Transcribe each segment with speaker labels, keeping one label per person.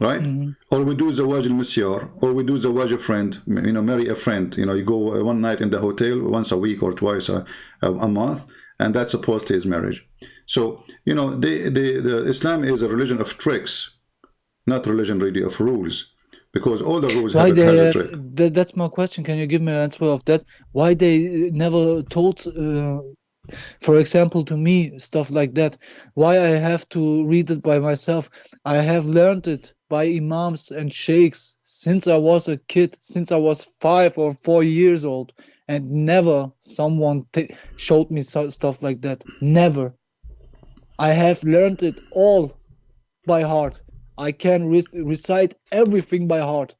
Speaker 1: right? Or we do zawaj al-misyar, or we do zawaj a friend, marry a friend. You go one night in the hotel once a week or twice a month, and that's opposed to his marriage. So, the Islam is a religion of tricks, not religion really of rules, because all the rules
Speaker 2: Why
Speaker 1: have a trick.
Speaker 2: that's my question. Can you give me an answer of that? Why they never told, for example, to me, stuff like that? Why I have to read it by myself? I have learned it by imams and sheikhs since I was a kid, since I was 5 or 4 years old, and never someone showed me stuff like that. Never. I have learned it all by heart. I can recite everything by heart,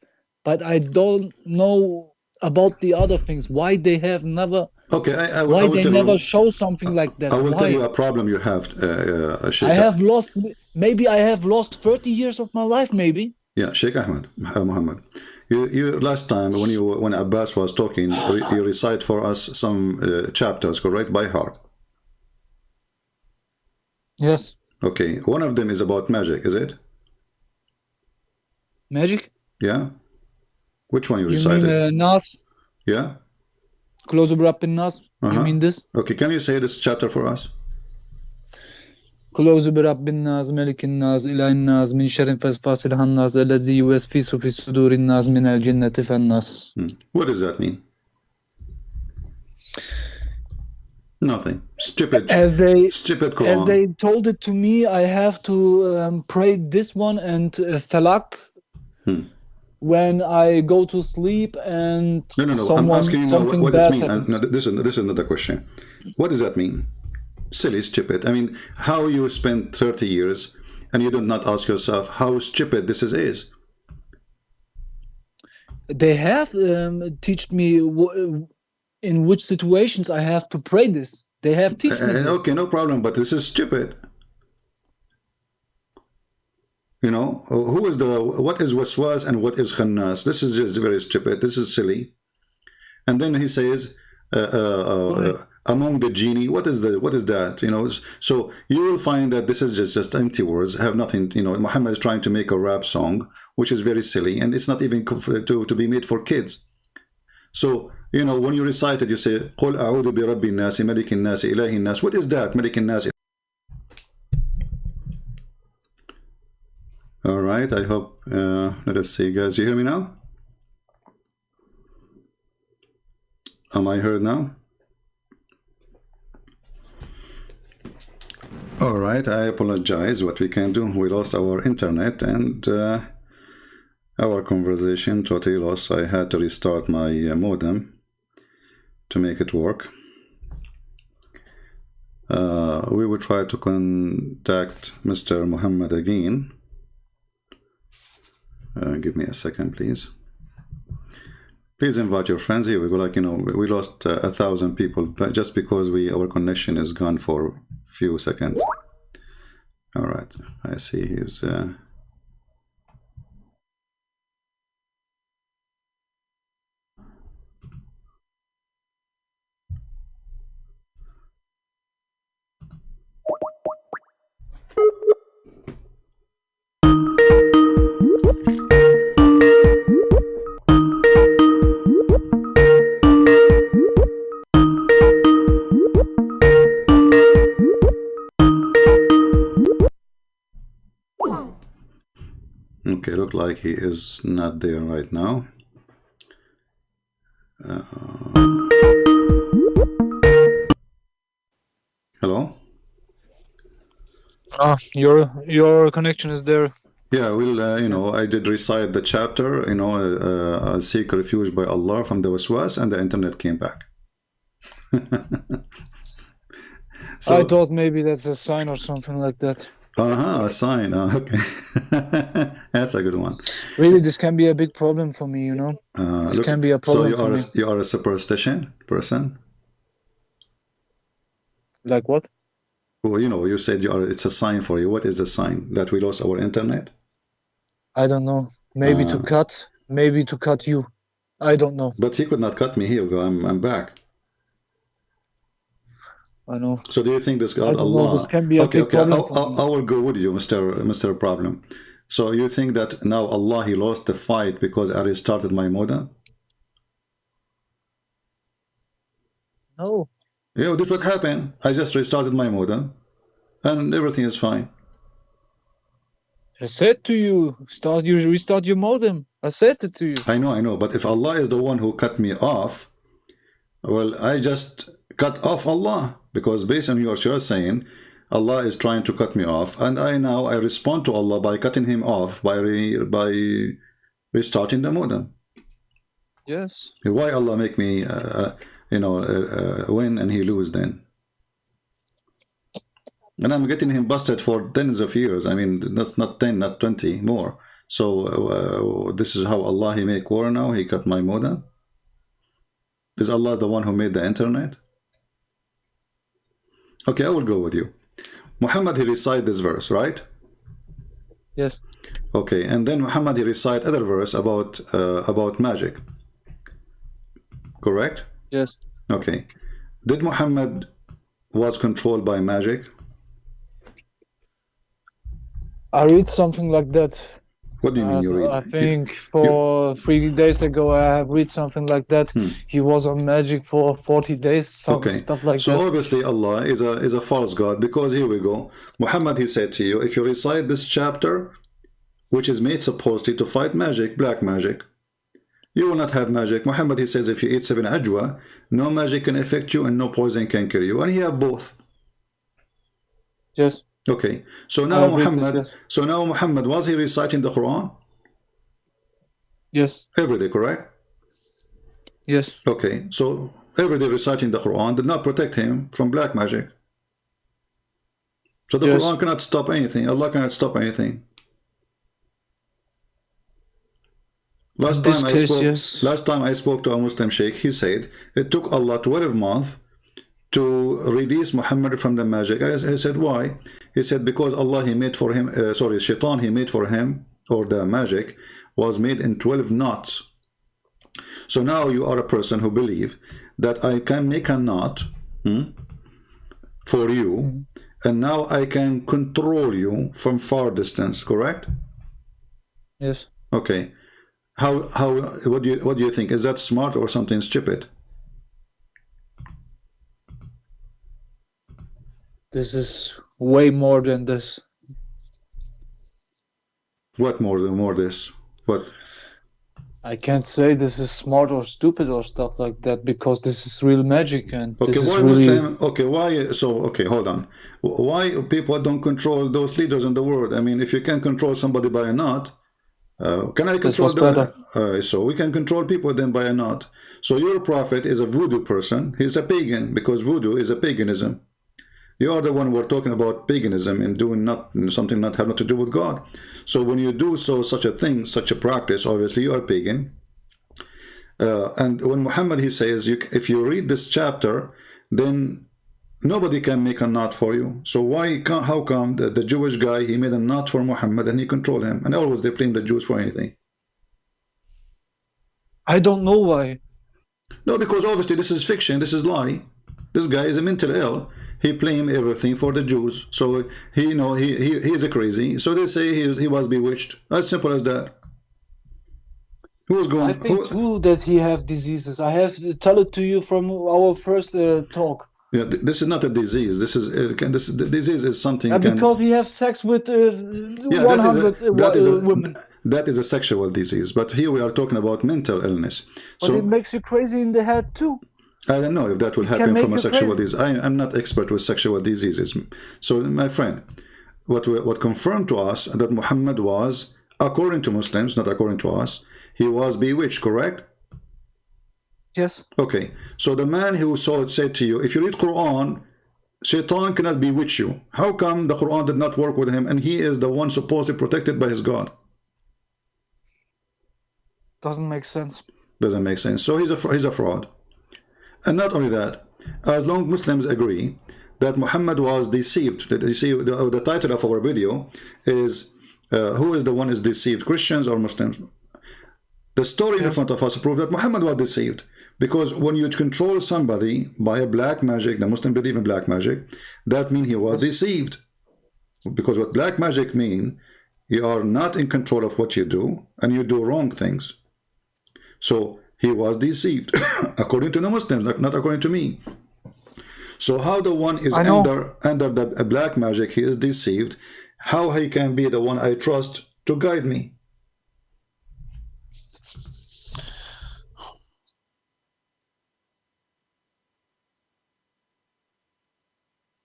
Speaker 2: but I don't know about the other things. Why they have never?
Speaker 1: Okay,
Speaker 2: why they never show something like that?
Speaker 1: I will
Speaker 2: why?
Speaker 1: tell you a problem you have, Sheikh.
Speaker 2: I have lost. Maybe I have lost 30 years of my life. Maybe.
Speaker 1: Yeah, Sheikh Ahmed, Muhammad. You last time when Abbas was talking, you recite for us some chapters, correct, by heart.
Speaker 2: Yes.
Speaker 1: Okay, one of them is about magic, is it?
Speaker 2: Magic?
Speaker 1: Yeah. Which one you recited?
Speaker 2: You mean Nas?
Speaker 1: Yeah.
Speaker 2: Close up in Nas. You mean this?
Speaker 1: Okay, can you say this chapter for us?
Speaker 2: كلوز برب الناس ملك الناس إله الناس من شر فاسفاس الناس الذي يوسوس في صدور الناس من الجنة فالناس.
Speaker 1: What does that mean? Nothing. Stupid. Stupid Quran.
Speaker 2: As they told it to me, I have to pray this one and falak when I go to sleep and
Speaker 1: no. I'm asking you now what does this mean? No, this is another question. What does that mean? Silly, stupid. I mean, how you spend 30 years and you do not ask yourself how stupid this is?
Speaker 2: They have taught me in which situations I have to pray this. They have taught me this.
Speaker 1: Okay, no problem, but this is stupid. What is waswas and what is khannas? This is just very stupid. This is silly. And then he says, among the genie, what is that? So you will find that this is just empty words, have nothing. Muhammad is trying to make a rap song, which is very silly, and it's not even to be made for kids. So when you recite it, you say قل أعوذ برب الناس ملك الناس إله الناس. What is that? ملك الناس. All right, I hope let us see, guys, you hear me now? Am I heard now? All right, I apologize. What we can do, we lost our internet and our conversation totally lost. So I had to restart my modem to make it work. We will try to contact Mr. Muhammad again. Give me a second, please. Please invite your friends here. We go we lost 1,000 people, but just because our connection is gone for a few seconds. All right, I see he's. Okay, look like he is not there right now. Hello?
Speaker 2: Your connection is there.
Speaker 1: Yeah, well, I did recite the chapter, I'll seek refuge by Allah from the waswas, and the internet came back.
Speaker 2: So, I thought maybe that's a sign or something like that.
Speaker 1: A sign. Okay. That's a good one.
Speaker 2: Really, this can be a big problem for me, This can be a problem for me.
Speaker 1: So you are a superstition person?
Speaker 2: Like what?
Speaker 1: Well, you said it's a sign for you. What is the sign? That we lost our internet?
Speaker 2: I don't know. Maybe to cut you. I don't know.
Speaker 1: But he could not cut me here. I'm back.
Speaker 2: I know.
Speaker 1: So do you think this God Allah?
Speaker 2: This can be a big problem.
Speaker 1: I will go with you, Mr. Problem. So you think that now Allah, he lost the fight because I restarted my modem?
Speaker 2: No.
Speaker 1: Yeah, this what happened. I just restarted my modem and everything is fine.
Speaker 2: I said to you, restart your modem. I said it to you.
Speaker 1: I know, but if Allah is the one who cut me off, well, I just cut off Allah, because based on what you're saying, Allah is trying to cut me off, and I respond to Allah by cutting him off by restarting the modem.
Speaker 2: Yes.
Speaker 1: Why Allah make me win and he lose then? And I'm getting him busted for tens of years. I mean, that's not 10, not 20, more. So this is how Allah, he make war now. He cut my modem. Is Allah the one who made the internet? Okay, I will go with you. Muhammad, he recite this verse, right?
Speaker 2: Yes.
Speaker 1: Okay, and then Muhammad, he recite other verse about magic. Correct?
Speaker 2: Yes.
Speaker 1: Okay. Did Muhammad was controlled by magic?
Speaker 2: I read something like that.
Speaker 1: What do you mean you read?
Speaker 2: I think 3 days ago I have read something like that. He was on magic for 40 days, stuff like that.
Speaker 1: So obviously Allah is a false god, because here we go. Muhammad, he said to you, if you recite this chapter, which is made supposedly to fight magic, black magic, you will not have magic. Muhammad, he says, if you eat 7 ajwa, no magic can affect you and no poison can kill you. And he have both.
Speaker 2: Yes.
Speaker 1: Okay, so now Muhammad, was he reciting the Quran?
Speaker 2: Yes.
Speaker 1: Every day, correct?
Speaker 2: Yes.
Speaker 1: Okay, so every day reciting the Quran did not protect him from black magic. So the Quran cannot stop anything. Allah cannot stop anything. Last time I spoke to a Muslim sheikh, he said it took Allah 12 months to release Muhammad from the magic. I said, why? He said, because Allah, he made for him, Shaitan, he made for him, or the magic was made in 12 knots. So now you are a person who believe that I can make a knot for you, and now I can control you from far distance, correct?
Speaker 2: Yes.
Speaker 1: Okay. What do you think? Is that smart or something stupid?
Speaker 2: This is way more than this.
Speaker 1: What more this? What?
Speaker 2: I can't say this is smart or stupid or stuff like that, because this is real magic, and
Speaker 1: okay,
Speaker 2: this
Speaker 1: why
Speaker 2: is really...
Speaker 1: Muslim? Okay, why? So okay, hold on. Why people don't control those leaders in the world? I mean, if you can control somebody by a knot, can I control them? So we can control people then by a knot. So your prophet is a voodoo person. He's a pagan, because voodoo is a paganism. You are the one who are talking about paganism and doing something not having to do with God. So when you do such a thing, such a practice, obviously you are pagan. And when Muhammad, he says, if you read this chapter, then nobody can make a knot for you. So how come the Jewish guy, he made a knot for Muhammad and he controlled him? And always they blame the Jews for anything.
Speaker 2: I don't know why.
Speaker 1: No, because obviously this is fiction, this is lie. This guy is a mental ill. He blamed everything for the Jews. So he is a crazy. So they say he was bewitched. As simple as that. Who's going?
Speaker 2: I think too that he have diseases. I have to tell it to you from our first talk.
Speaker 1: Yeah, this is not a disease. This the disease is something.
Speaker 2: Because he have sex with 100 women.
Speaker 1: That is a sexual disease. But here we are talking about mental illness.
Speaker 2: But it makes you crazy in the head too.
Speaker 1: I don't know if that will happen from a sexual disease. I'm not expert with sexual diseases. So, my friend, what confirmed to us that Muhammad was, according to Muslims, not according to us, he was bewitched, correct?
Speaker 2: Yes.
Speaker 1: Okay. So the man who said to you, if you read Quran, Shaitan cannot bewitch you. How come the Quran did not work with him, and he is the one supposedly protected by his God?
Speaker 2: Doesn't make sense.
Speaker 1: Doesn't make sense. So he's a fraud. And not only that, as long Muslims agree that Muhammad was deceived, the title of our video is who is the one is deceived, Christians or Muslims? The story in front of us proves that Muhammad was deceived, because when you control somebody by a black magic, the Muslims believe in black magic, that means he was deceived. Because what black magic mean, you are not in control of what you do, and you do wrong things. So he was deceived, according to the Muslims, not according to me. So how the one is under the black magic, he is deceived, how he can be the one I trust to guide me?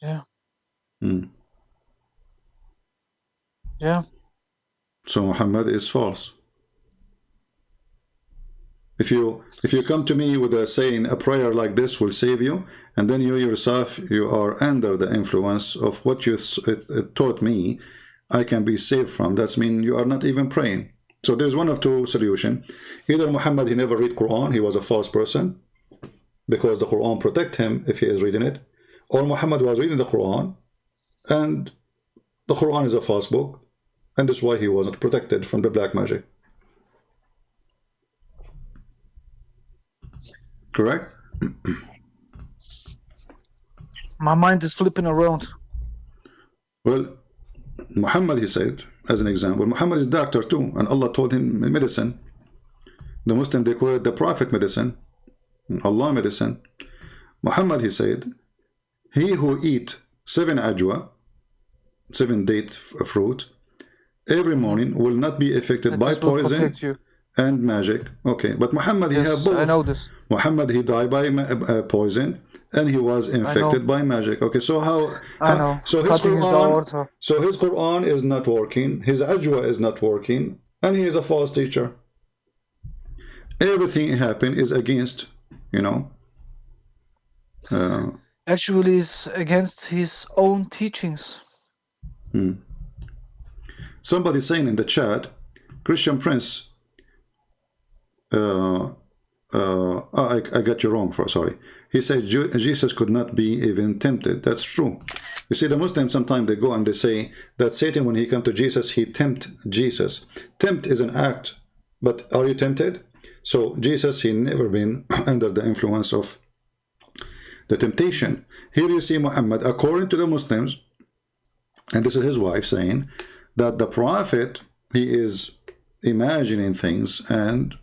Speaker 2: Yeah.
Speaker 1: Hmm.
Speaker 2: Yeah.
Speaker 1: So Muhammad is false. If you come to me with a saying a prayer like this will save you, and then you yourself, you are under the influence of what you taught me, I can be saved from, that's mean you are not even praying. So there's one of two solutions. Either Muhammad, he never read Quran, he was a false person, because the Quran protect him if he is reading it, or Muhammad was reading the Quran, and the Quran is a false book, and that's why he wasn't protected from the black magic. Correct?
Speaker 2: My mind is flipping around.
Speaker 1: Well, Muhammad, he said, as an example, Muhammad is doctor too, and Allah told him medicine. The Muslim, they call it the Prophet medicine, Allah medicine. Muhammad, he said, he who eat 7 ajwa, 7 date fruit, every morning will not be affected by poison and magic. Okay, but Muhammad, he had both.
Speaker 2: I know this.
Speaker 1: Muhammad, he died by poison, and he was infected by magic. Okay, so
Speaker 2: I know.
Speaker 1: So his Quran is not working, his ajwa is not working, and he is a false teacher. Everything happened is against, you know.
Speaker 2: Actually, it's against his own teachings.
Speaker 1: Somebody saying in the chat, Christian Prince. I got you wrong. Sorry. He said Jesus could not be even tempted. That's true. You see, the Muslims sometimes they go and they say that Satan, when he come to Jesus, he tempt Jesus. Tempt is an act, but are you tempted? So Jesus, he never been under the influence of the temptation. Here you see Muhammad, according to the Muslims, and this is his wife saying that the prophet, he is imagining things, and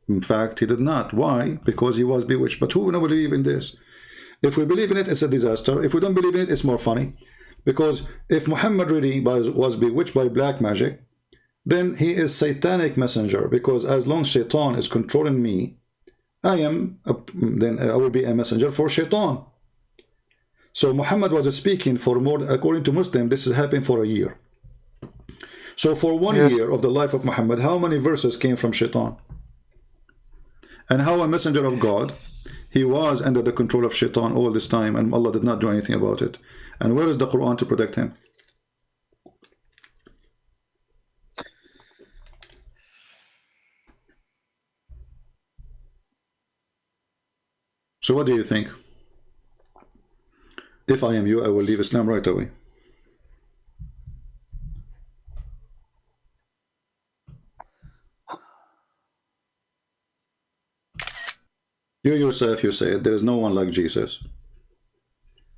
Speaker 1: in fact he did not. Why? Because he was bewitched. But who will believe in this? If we believe in it, it's a disaster. If we don't believe in it, it's more funny. Because if Muhammad really was bewitched by black magic, then he is satanic messenger, because as long as shaitan is controlling me, then I will be a messenger for shaitan. So Muhammad was speaking for more, according to Muslim, this is happening for a year. So for 1 year of the life of Muhammad, how many verses came from shaitan? And how a messenger of God, he was under the control of shaitan all this time, and Allah did not do anything about it. And where is the Quran to protect him? So what do you think? If I am you, I will leave Islam right away. You yourself, you said there is no one like Jesus.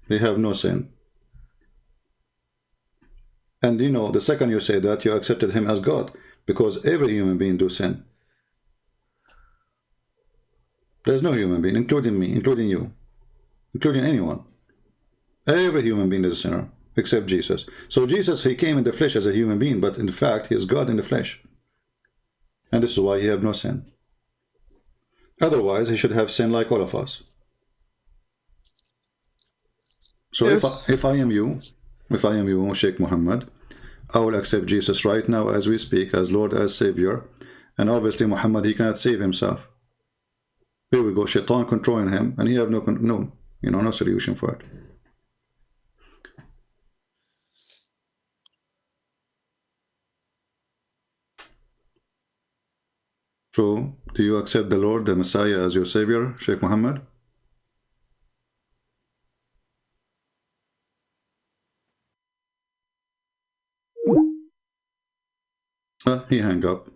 Speaker 1: They have no sin. And you know, the second you say that, you accepted him as God, because every human being do sin. There's no human being, including me, including you, including anyone. Every human being is a sinner, except Jesus. So Jesus, he came in the flesh as a human being, but in fact, he is God in the flesh. And this is why he have no sin. Otherwise, he should have sin like all of us. So yes. if I am you, Sheikh Muhammad, I will accept Jesus right now as we speak, as Lord, as Savior. And obviously Muhammad, he cannot save himself. Here we go, shaitan controlling him, and he have no solution for it. So, do you accept the Lord, the Messiah, as your Savior, Sheikh Muhammad? He hung up.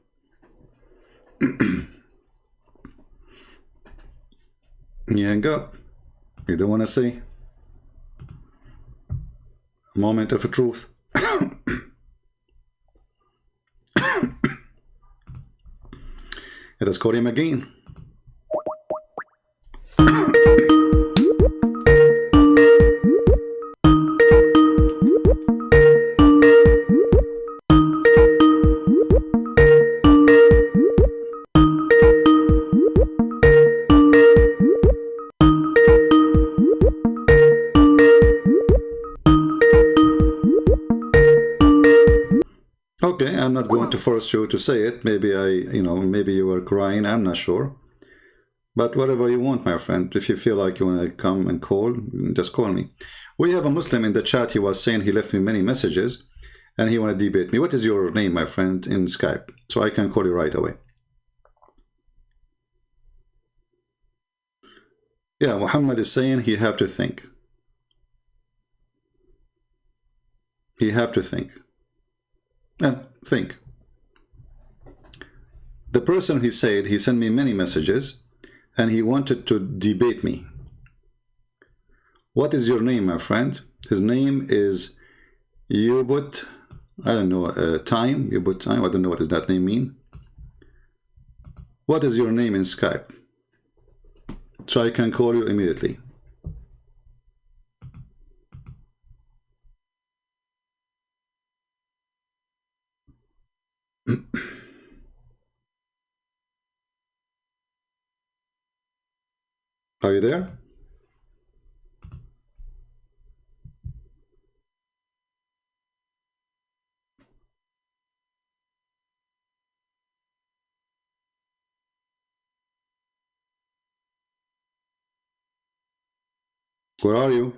Speaker 1: He hung up. You don't want to say. A moment of truth. Let us call him again. Okay, I'm not going to force you to say it. Maybe maybe you were crying, I'm not sure. But whatever you want, my friend. If you feel like you want to come and call, just call me. We have a Muslim in the chat. He was saying he left me many messages and he want to debate me. What is your name, my friend, in Skype? So I can call you right away. Yeah, Muhammad is saying he have to think. He have to think. Think. The person he said, he sent me many messages and he wanted to debate me. What is your name, my friend? His name is Yubut, I don't know, time, Yubut time, I don't know what does that name mean. What is your name in Skype? So I can call you immediately. Are you there? Where are you?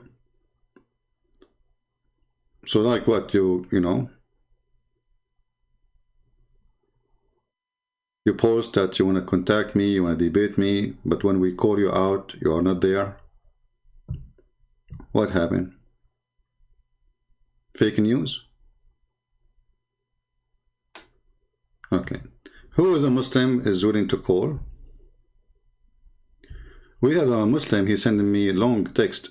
Speaker 1: So like what, you know, you post that you want to contact me, you want to debate me, but when we call you out, you are not there. What happened? Fake news? Okay. Who is a Muslim is willing to call? We have a Muslim, he's sending me a long text.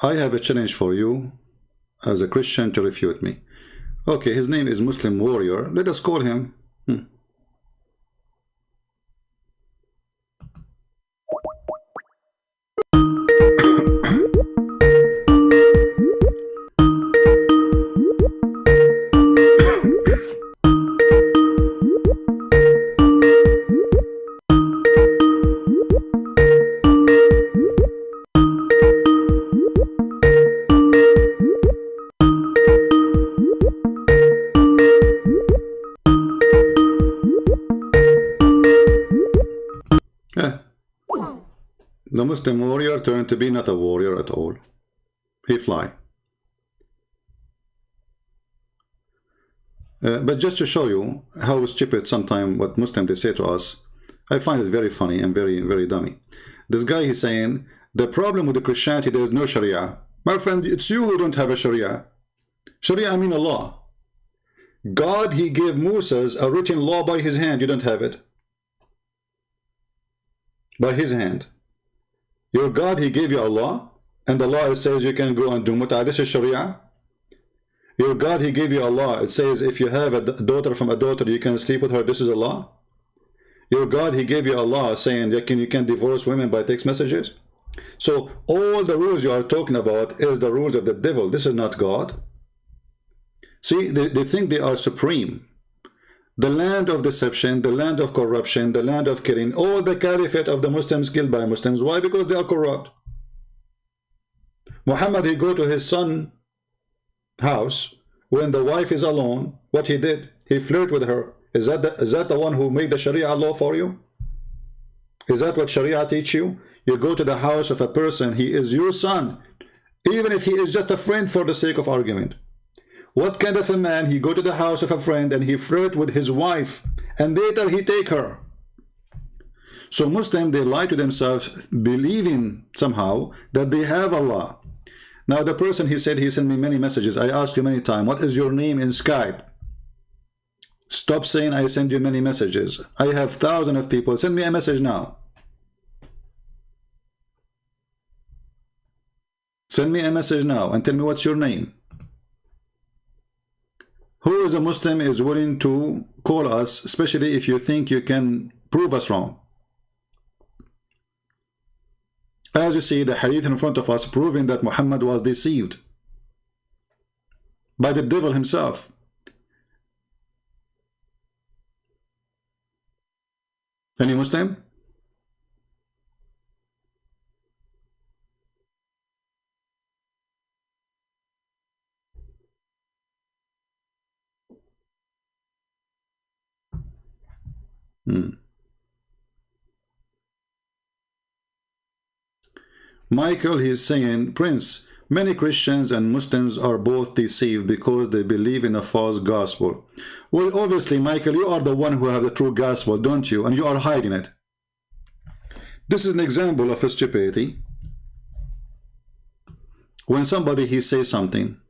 Speaker 1: I have a challenge for you as a Christian to refute me. Okay, his name is Muslim Warrior. Let us call him. The Muslim warrior turned to be not a warrior at all. He fly. But just to show you how stupid sometimes what Muslims they say to us, I find it very funny and very, very dummy. This guy is saying, the problem with the Christianity, there is no Sharia. My friend, it's you who don't have a Sharia. Sharia, I mean a law. God, he gave Moses a written law by his hand. You don't have it. By his hand. Your God, he gave you a law, and the law, it says you can go and do mut'ah. This is Sharia. Your God, he gave you a law. It says if you have a daughter from a daughter, you can sleep with her. This is a law. Your God, he gave you a law saying that you can divorce women by text messages. So all the rules you are talking about is the rules of the devil. This is not God. See, they think they are supreme. The land of deception, the land of corruption, the land of killing, all the caliphate of the Muslims killed by Muslims. Why? Because they are corrupt. Muhammad, he go to his son house when the wife is alone. What he did? He flirted with her. Is that the one who made the Sharia law for you? Is that what Sharia teach you? You go to the house of a person, he is your son, even if he is just a friend for the sake of argument. What kind of a man, he go to the house of a friend and he flirt with his wife and later he take her. So Muslims, they lie to themselves, believing somehow that they have Allah. Now the person, he said, he sent me many messages. I asked you many times, what is your name in Skype? Stop saying I send you many messages. I have thousands of people. Send me a message now. Send me a message now and tell me what's your name. Who is a Muslim is willing to call us, especially if you think you can prove us wrong? As you see, the hadith in front of us proving that Muhammad was deceived by the devil himself. Any Muslim? Michael, he's saying, Prince, many Christians and Muslims are both deceived because they believe in a false gospel. Well, obviously, Michael, you are the one who have the true gospel, don't you? And you are hiding it. This is an example of stupidity. When somebody, he says something.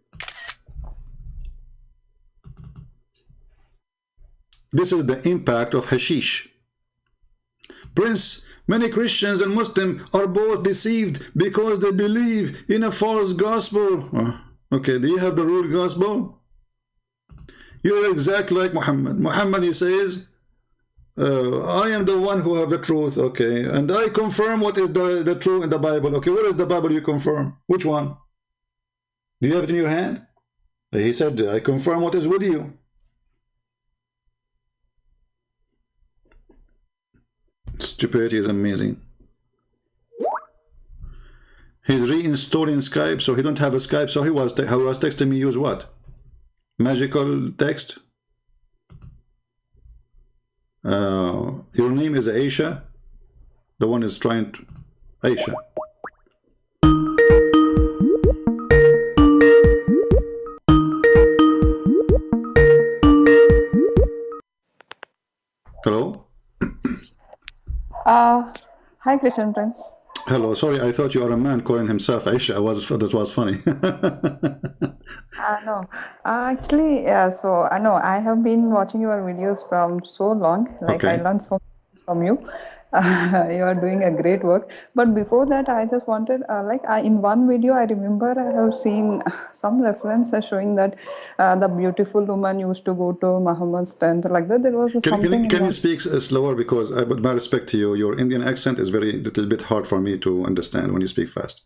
Speaker 1: This is the impact of hashish. Prince, many Christians and Muslims are both deceived because they believe in a false gospel. Okay, do you have the real gospel? You're exactly like Muhammad. Muhammad, he says, I am the one who have the truth, okay, and I confirm what is the truth in the Bible. Okay, what is the Bible you confirm? Which one? Do you have it in your hand? He said, I confirm what is with you. Stupidity is amazing. He's reinstalling Skype, so he don't have a Skype, so he was texting me. Use what? Magical text? Your name is Aisha? The one is trying to... Aisha. Hello?
Speaker 3: Hi, Christian Prince.
Speaker 1: Hello, sorry, I thought you are a man calling himself Aisha. That was funny.
Speaker 3: No, actually, so I know I have been watching your videos from so long. Like,
Speaker 1: Okay.
Speaker 3: I learned so much from you. You are doing a great work. But before that, I just wanted, in one video, I remember I have seen some reference showing that the beautiful woman used to go to Muhammad's tent. Like that, there was something.
Speaker 1: Can you speak slower? Because, with my respect to you, your Indian accent is very little bit hard for me to understand when you speak fast.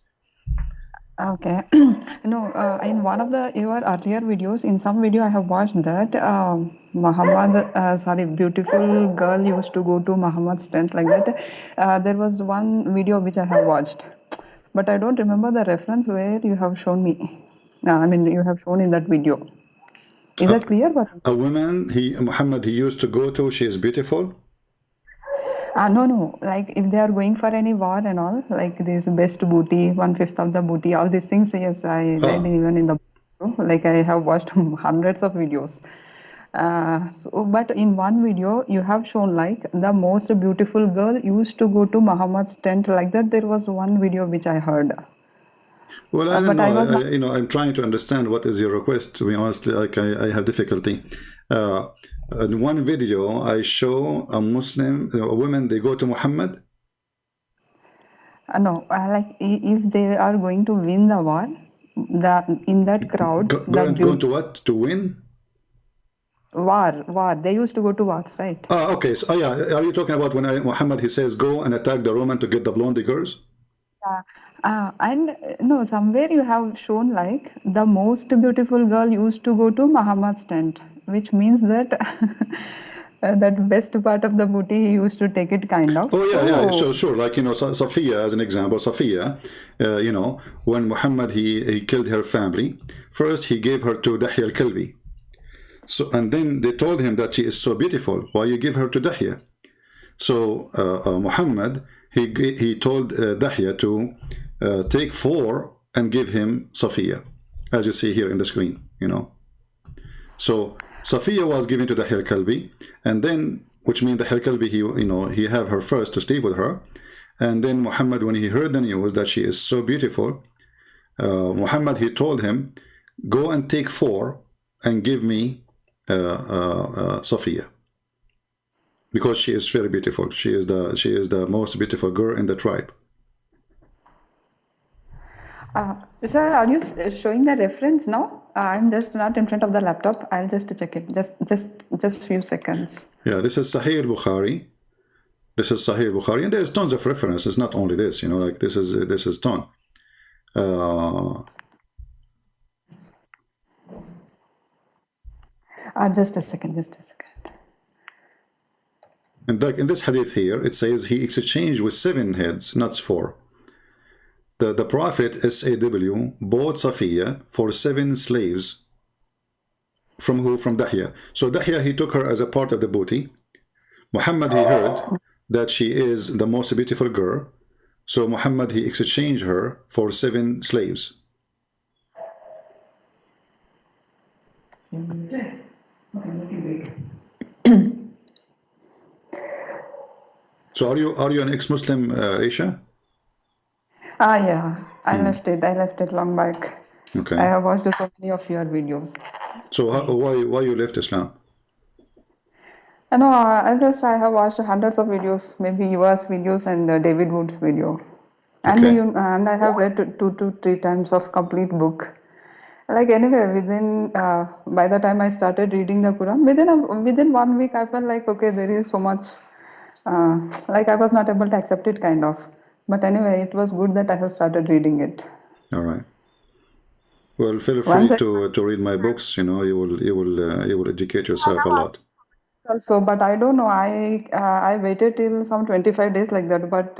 Speaker 3: Okay. No, in one of your earlier videos, in some video I have watched that beautiful girl used to go to Muhammad's tent like that. There was one video which I have watched, but I don't remember the reference where you have shown me. You have shown in that video. Is that clear?
Speaker 1: A woman, Muhammad, he used to go to, she is beautiful?
Speaker 3: No. Like, if they are going for any war and all, like this best booty, 1/5 of the booty, all these things, yes, I read even in the book. So, like, I have watched hundreds of videos. But in one video, you have shown like the most beautiful girl used to go to Muhammad's tent. Like that, there was one video which I heard.
Speaker 1: Well, I don't know. I'm trying to understand what is your request. To be honest, like I have difficulty. In one video, I show a Muslim, a woman, they go to Muhammad.
Speaker 3: No, like if they are going to win the war, in that crowd,
Speaker 1: going to what? To win?
Speaker 3: War. They used to go to wars, right?
Speaker 1: Okay. So, yeah. Are you talking about when Muhammad, he says, go and attack the Roman to get the blonde girls?
Speaker 3: And no, somewhere you have shown like the most beautiful girl used to go to Muhammad's tent, which means that that best part of the booty he used to take it, kind of.
Speaker 1: Oh yeah. So sure, like Safiya as an example. Safiya, when Muhammad he killed her family, first he gave her to Dahya al-Kalbi. So and then they told him that she is so beautiful. Why you give her to Dahya? So Muhammad he told Dahya to take 4 and give him Safiya, as you see here in the screen. So Safiya was given to Dahya al-Kalbi, and then, which means Dahya al-Kalbi he have her first to sleep with her, and then Muhammad, when he heard the news that she is so beautiful, Muhammad he told him, go and take 4 and give me Safiya, because she is very beautiful. She is the most beautiful girl in the tribe.
Speaker 3: Sir, are you showing the reference now? I'm just not in front of the laptop. I'll just check it. Just few seconds.
Speaker 1: Yeah, this is Sahih Bukhari. This is Sahih Bukhari, and there's tons of references. Not only this, you know, like this is ton.
Speaker 3: Just a second. Just a second.
Speaker 1: And like in this hadith here, it says he exchanged with 7 heads, not 4. The Prophet SAW bought Safiya for 7 slaves. From who? From Dahya. So Dahya, he took her as a part of the booty. Muhammad, he heard that she is the most beautiful girl. So Muhammad, he exchanged her for 7 slaves. So are you an ex-Muslim, Aisha?
Speaker 3: Yeah, I left it long back.
Speaker 1: Okay.
Speaker 3: I have watched so many of your videos.
Speaker 1: So why you left Islam?
Speaker 3: No, I have watched hundreds of videos, maybe yours videos and David Wood's video, and
Speaker 1: Okay.
Speaker 3: and I have read 2 to 3 times of complete book. Like anyway, within by the time I started reading the Quran, within 1 week, I felt like okay, there is so much. Like I was not able to accept it, kind of. But anyway, it was good that I have started reading it.
Speaker 1: All right. Well, feel free
Speaker 3: Once I
Speaker 1: to read my books. You know, you will educate yourself a lot.
Speaker 3: also, but I don't know. I waited till some 25 days like that, but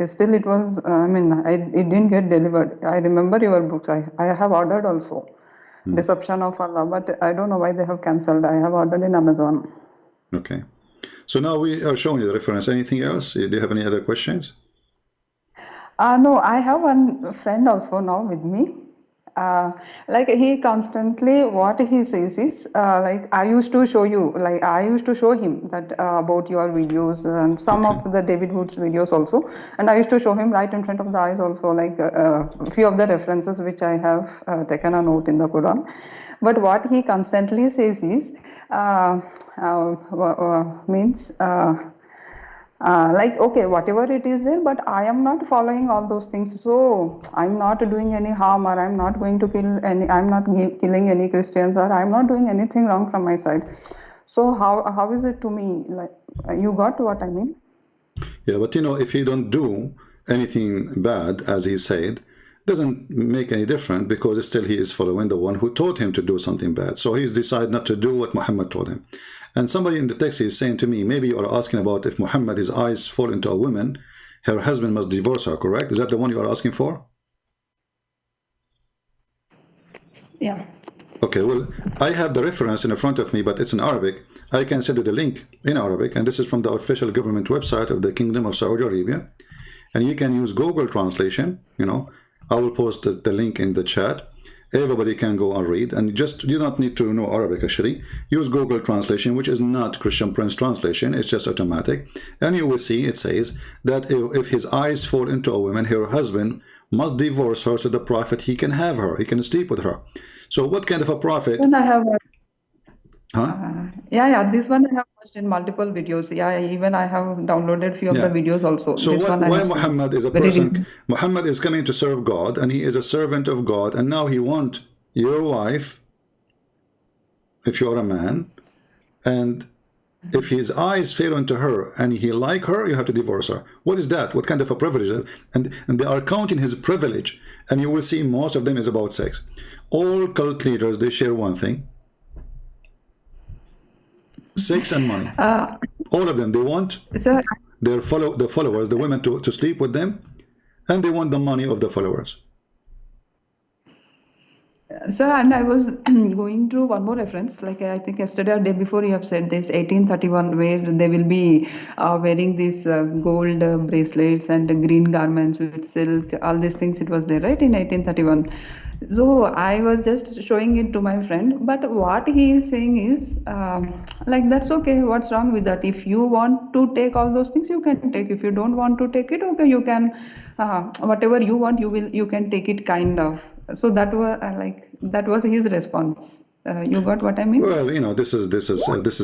Speaker 3: still it was. I mean, it didn't get delivered. I remember your books. I have ordered also, Deception of Allah, but I don't know why they have cancelled. I have ordered in Amazon.
Speaker 1: Okay. So now we are showing you the reference. Anything else? Do you have any other questions?
Speaker 3: No, I have one friend also now with me. Like he constantly, what he says is, like I used to show you, like I used to show him that about your videos and some
Speaker 1: Okay.
Speaker 3: of the David Wood's videos also, and I used to show him right in front of the eyes also, like a few of the references which I have taken a note in the Quran. But what he constantly says is, means. Like okay, whatever it is there, but I am not following all those things, so I'm not doing any harm, or I'm not going to kill any, I'm not killing any Christians, or I'm not doing anything wrong from my side. So how is it to me? Like you got what I mean?
Speaker 1: Yeah, but you know, if you don't do anything bad, as he said, doesn't make any difference, because still he is following the one who taught him to do something bad. So he's decided not to do what Muhammad told him. And somebody in the text is saying to me, maybe you are asking about if Muhammad, his eyes fall into a woman, her husband must divorce her, correct? Is that the one you are asking for?
Speaker 3: Yeah.
Speaker 1: Okay, well, I have the reference in front of me, but it's in Arabic. I can send you the link in Arabic, and this is from the official government website of the Kingdom of Saudi Arabia. And you can use Google translation, you know. I will post the link in the chat. Everybody can go and read, and just you don't need to know Arabic actually. Use Google translation, which is not Christian Prince translation, it's just automatic, and you will see it says that if his eyes fall into a woman, her husband must divorce her, so the Prophet, he can have her, he can sleep with her. So what kind of a prophet?
Speaker 3: Then I have
Speaker 1: Huh?
Speaker 3: yeah, this one I have watched in multiple videos. Yeah, even I have downloaded few of the videos also.
Speaker 1: So
Speaker 3: This one I
Speaker 1: why
Speaker 3: have seen.
Speaker 1: Muhammad is a
Speaker 3: Very
Speaker 1: person, Muhammad is coming to serve God, and he is a servant of God, and now he wants your wife, if you are a man, and if his eyes fail into her and he like her, you have to divorce her. What is that? What kind of a privilege? And they are counting his privilege, and you will see most of them is about sex. All cult leaders, they share one thing: sex and money. All of them, they want
Speaker 3: so
Speaker 1: the followers, the women to sleep with them, and they want the money of the followers.
Speaker 3: Sir, and I was going through one more reference, like I think yesterday or day before you have said this 1831, where they will be wearing these gold bracelets and green garments with silk, all these things. It was there, right, in 1831. So I was just showing it to my friend, but what he is saying is like that's okay. What's wrong with that? If you want to take all those things, you can take. If you don't want to take it, okay, you can whatever you want, you can take it, kind of. So that was that was his response. You got what I mean?
Speaker 1: Well, you know, this is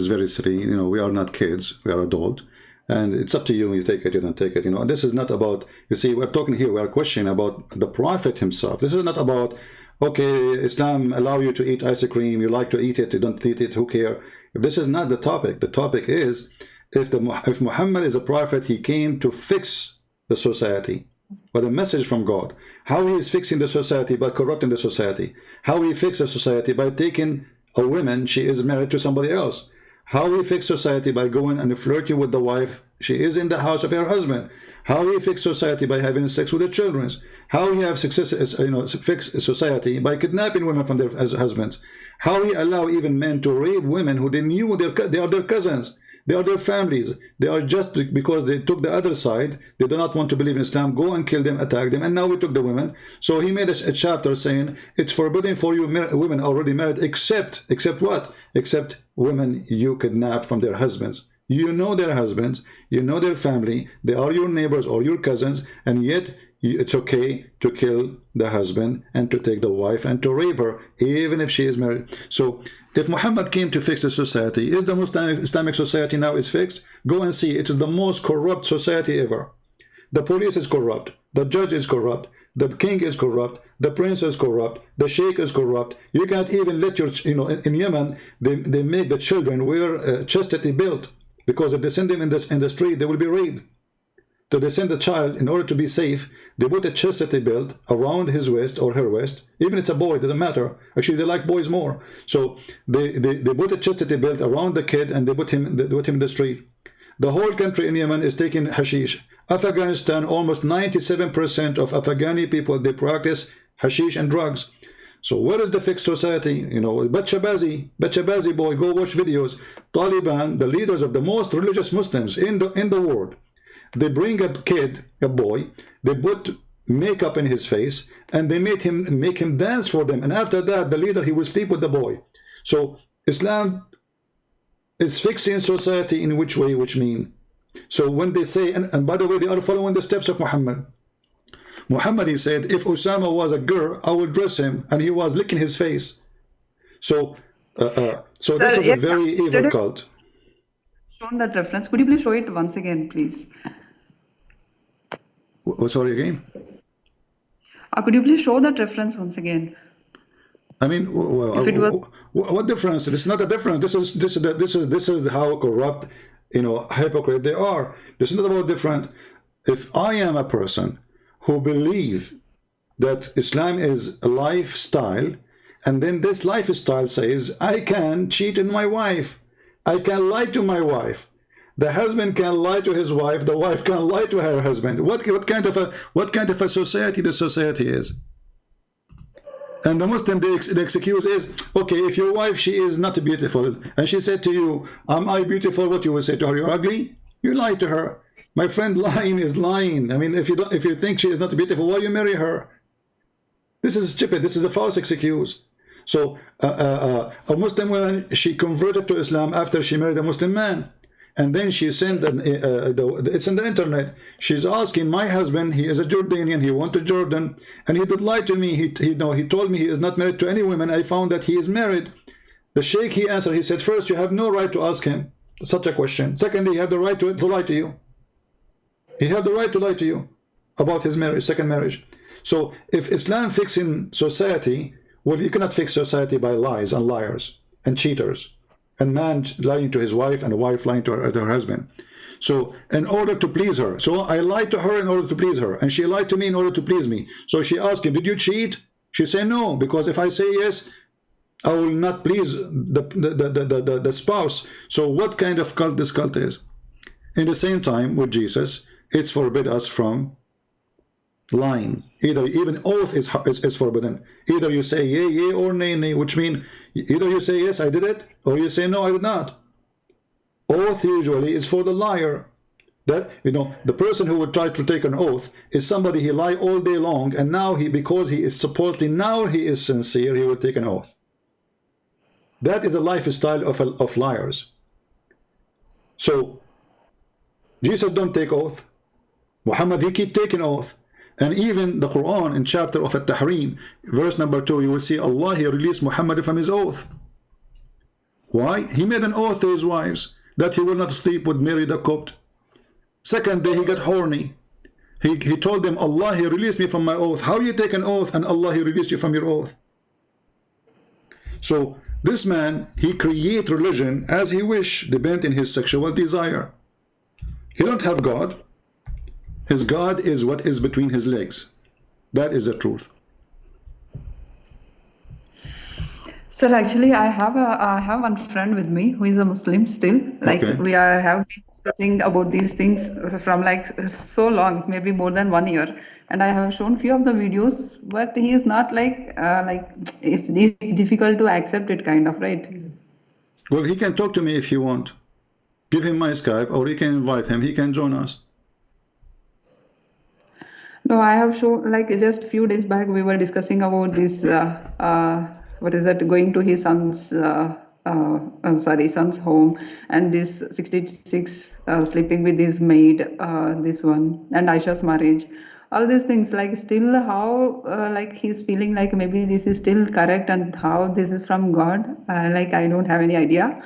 Speaker 1: very silly. You know, we are not kids; we are adult, and it's up to you. You take it, you don't take it. You know, this is not about. You see, we're talking here. We are questioning about the Prophet himself. This is not about okay, Islam allow you to eat ice cream, you like to eat it, you don't eat it, who care? If this is not the topic. The topic is, if Muhammad is a prophet, he came to fix the society with a message from God. How he is fixing the society? By corrupting the society. How he fix the society? By taking a woman, she is married to somebody else. How he fix society? By going and flirting with the wife, she is in the house of her husband. How he fix society? By having sex with the children. How he have success, fix society? By kidnapping women from their husbands. How he allow even men to rape women who they knew they are their cousins. They are their families. They are just because they took the other side. They do not want to believe in Islam. Go and kill them, attack them. And now we took the women. So he made a chapter saying it's forbidden for you women already married, except what? Except women you kidnap from their husbands. You know their husbands. You know their family. They are your neighbors or your cousins. And yet it's okay to kill the husband and to take the wife and to rape her, even if she is married. So if Muhammad came to fix the society, is the Muslim Islamic society now is fixed? Go and see. It is the most corrupt society ever. The police is corrupt. The judge is corrupt. The king is corrupt. The prince is corrupt. The sheikh is corrupt. You can't even let your, in Yemen, they make the children wear chastity belt, because if they send them in the street, they will be raped. So they send the child, in order to be safe, they put a chastity belt around his waist or her waist. Even if it's a boy, it doesn't matter. Actually, they like boys more. So they put a chastity belt around the kid and they put him in the street. The whole country in Yemen is taking hashish. Afghanistan, almost 97% of Afghani people, they practice hashish and drugs. So where is the fixed society? Bachabazi boy, go watch videos. Taliban, the leaders of the most religious Muslims in the world. They bring a kid, a boy, they put makeup in his face, and they make him dance for them. And after that, the leader, he will sleep with the boy. So Islam is fixing society in which way? Which mean, so when they say, and by the way, they are following the steps of Muhammad. Muhammad, he said, if Osama was a girl, I will dress him, and he was licking his face. So so this is a very evil cult.
Speaker 3: Shown that reference. Could you please show it once again, please?
Speaker 1: Sorry, again?
Speaker 3: Could you please show that reference once again?
Speaker 1: I mean, well, what difference? This is not a difference. This is how corrupt, hypocrite they are. This is not about different. If I am a person who believe that Islam is a lifestyle, and then this lifestyle says I can cheat on my wife, I can lie to my wife. The husband can lie to his wife. The wife can lie to her husband. What kind of a society the society is? And the Muslim, the excuse is, okay, if your wife, she is not beautiful, and she said to you, am I beautiful? What you will say to her? You're ugly. You lie to her. My friend, lying is lying. I mean, if you think she is not beautiful, why you marry her? This is stupid. This is a false excuse. So a Muslim woman, she converted to Islam after she married a Muslim man, and then she sent it's in the internet. She's asking, my husband, he is a Jordanian, he went to Jordan, and he did lie to me. He told me he is not married to any women. I found that he is married. The sheikh, he answered, he said, first, you have no right to ask him such a question. Secondly, you have the right to lie to you. He have the right to lie to you about his marriage, second marriage. So if Islam fixing society, well, you cannot fix society by lies and liars and cheaters, and man lying to his wife and a wife lying to her husband. So in order to please her, so I lied to her in order to please her, and she lied to me in order to please me. So she asked him, did you cheat? She said no, because if I say yes, I will not please the spouse. So what kind of cult this cult is? In the same time with Jesus, it's forbid us from lying. Even oath is forbidden. Either you say yea, yea, or nay, nay, which mean either you say yes, I did it, or you say no, I did not. Oath usually is for the liar. That, the person who would try to take an oath is somebody he lie all day long, and now because he is supporting, now he is sincere, he will take an oath. That is a lifestyle of liars. So Jesus don't take oath. Muhammad, he keep taking oath. And even the Quran in chapter of At-Tahrim, verse number 2, you will see Allah, he released Muhammad from his oath. Why? He made an oath to his wives that he will not sleep with Mary the Copt. Second day, he got horny. He told them, Allah, he released me from my oath. How you take an oath and Allah, he released you from your oath? So this man, he create religion as he wish, depending his sexual desire. He don't have God. His God is what is between his legs. That is the truth.
Speaker 3: Sir, actually, I have one friend with me who is a Muslim still. Like
Speaker 1: Okay.
Speaker 3: we have been discussing about these things from like so long, maybe more than 1 year. And I have shown few of the videos, but he is not like it's difficult to accept it, kind of, right?
Speaker 1: Well, he can talk to me if you want. Give him my Skype, or you can invite him. He can join us.
Speaker 3: No, I have shown like just few days back we were discussing about this. What is that? Going to his son's son's home, and this 66 sleeping with his maid, this one, and Aisha's marriage. All these things, like still how like he's feeling like maybe this is still correct, and how this is from God. Like I don't have any idea.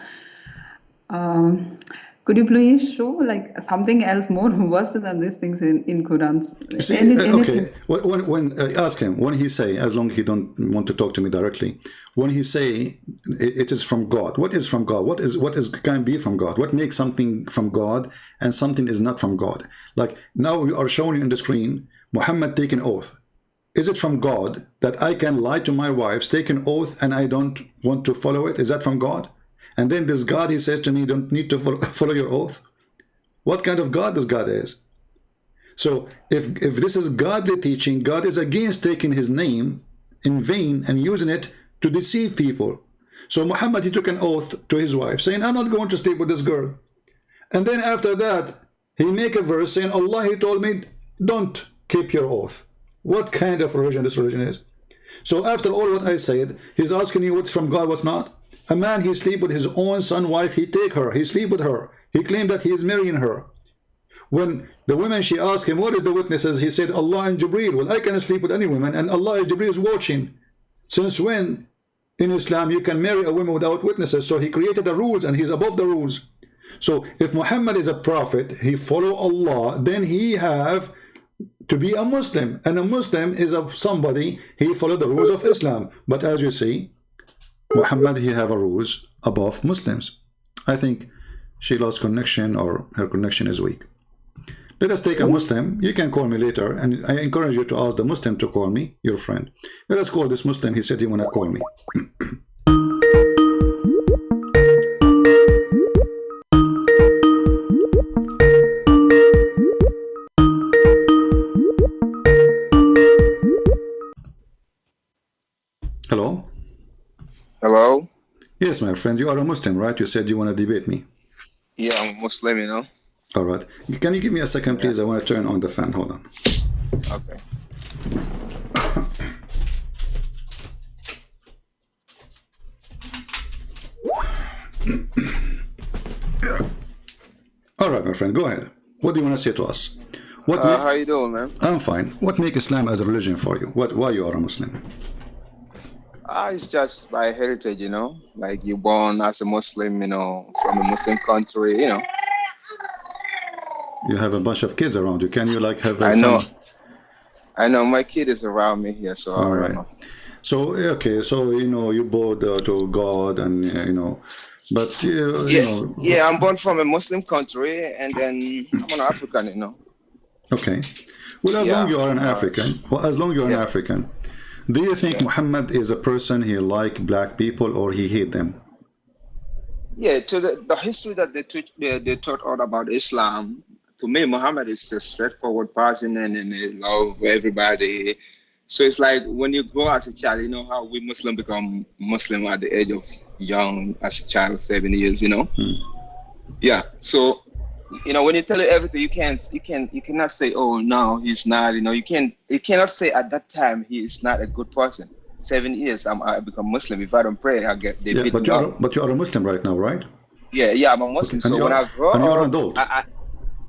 Speaker 3: Could you please show like something else more worse than these things in Quran?
Speaker 1: See, okay. When ask him, when he say, as long as he don't want to talk to me directly, when he say it is from God, what is from God? What is can be from God? What makes something from God and something is not from God? Like now we are showing you on the screen, Muhammad take an oath. Is it from God that I can lie to my wife, take an oath, and I don't want to follow it? Is that from God? And then this God, he says to me, don't need to follow your oath. What kind of God this God is? So if this is godly teaching, God is against taking his name in vain and using it to deceive people. So Muhammad, he took an oath to his wife saying, I'm not going to sleep with this girl. And then after that, he make a verse saying, Allah, he told me, don't keep your oath. What kind of religion this religion is? So after all what I said, he's asking you what's from God, what's not. A man, he sleep with his own son wife, he take her, he sleep with her. He claimed that he is marrying her. When the woman, she asked him, what is the witnesses? He said, Allah and Jibreel. Well, I can sleep with any woman, and Allah and Jibreel is watching. Since when in Islam you can marry a woman without witnesses? So he created the rules, and he's above the rules. So if Muhammad is a prophet, he follow Allah, then he have to be a Muslim. And a Muslim is somebody, he follow the rules of Islam. But as you see, Muhammad, he have a rules above Muslims. I think she lost connection, or her connection is weak. Let us take a Muslim. You can call me later, and I encourage you to ask the Muslim to call me, your friend. Let us call this Muslim. He said he want to call me. Hello?
Speaker 4: Hello?
Speaker 1: Yes, my friend, you are a Muslim, right? You said you want to debate me.
Speaker 4: Yeah, I'm Muslim, you know.
Speaker 1: All right. Can you give me a second, please? I want to turn on the fan. Hold on.
Speaker 4: Okay.
Speaker 1: All right, my friend, go ahead. What do you want to say to us?
Speaker 4: How you doing, man?
Speaker 1: I'm fine. What makes Islam as a religion for you? Why you are a Muslim?
Speaker 4: It's just by heritage, you know. Like you're born as a Muslim, you know, from a Muslim country, you know.
Speaker 1: You have a bunch of kids around you. Can you like have a
Speaker 4: I know. My kid is around me here, so
Speaker 1: all right. So okay, so you know you bow to God, and you know, but you know.
Speaker 4: Yeah, I'm born from a Muslim country, and then I'm an African, you know.
Speaker 1: Okay. Well, as long you are an African, African, do you think Muhammad is a person he like black people or he hate them?
Speaker 4: Yeah, to the history that they taught all about Islam. To me, Muhammad is a straightforward person, and he love everybody. So it's like when you grow as a child, you know how we Muslim become Muslim at the age of young, as a child, 7 years, you know. Yeah. So, you know, when you tell you everything, you cannot say, oh no, he's not. You know, you cannot say at that time he is not a good person. 7 years, I become Muslim. If I don't pray, I get they beat me up.
Speaker 1: But you are a Muslim right now, right?
Speaker 4: Yeah, I'm a Muslim. Okay. So when I grow up,
Speaker 1: and you're an adult.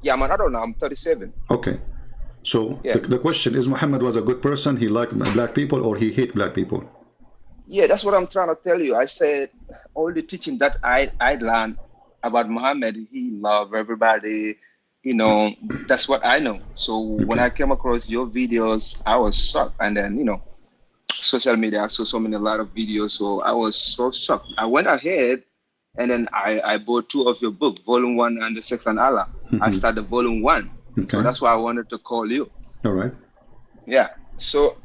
Speaker 4: Yeah, I'm an adult now. I'm 37.
Speaker 1: Okay. So the question is, Muhammad was a good person. He liked black people or he hate black people?
Speaker 4: Yeah, that's what I'm trying to tell you. I said all the teaching that I learned about Muhammad, he loved everybody. You know, that's what I know. So when I came across your videos, I was shocked. And then, you know, social media. I saw a lot of videos, so I was so shocked. I went ahead and then I bought 2 of your book, Volume 1 and the Sex and Allah. I started Volume 1.
Speaker 1: Okay.
Speaker 4: So that's why I wanted to call you.
Speaker 1: All right.
Speaker 4: Yeah. So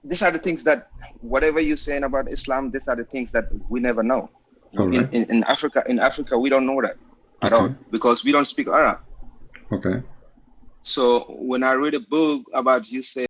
Speaker 4: these are the things that, whatever you're saying about Islam, these are the things that we never know.
Speaker 1: All right.
Speaker 4: In Africa, we don't know that at all because we don't speak Arab.
Speaker 1: Okay.
Speaker 4: So when I read a book about you saying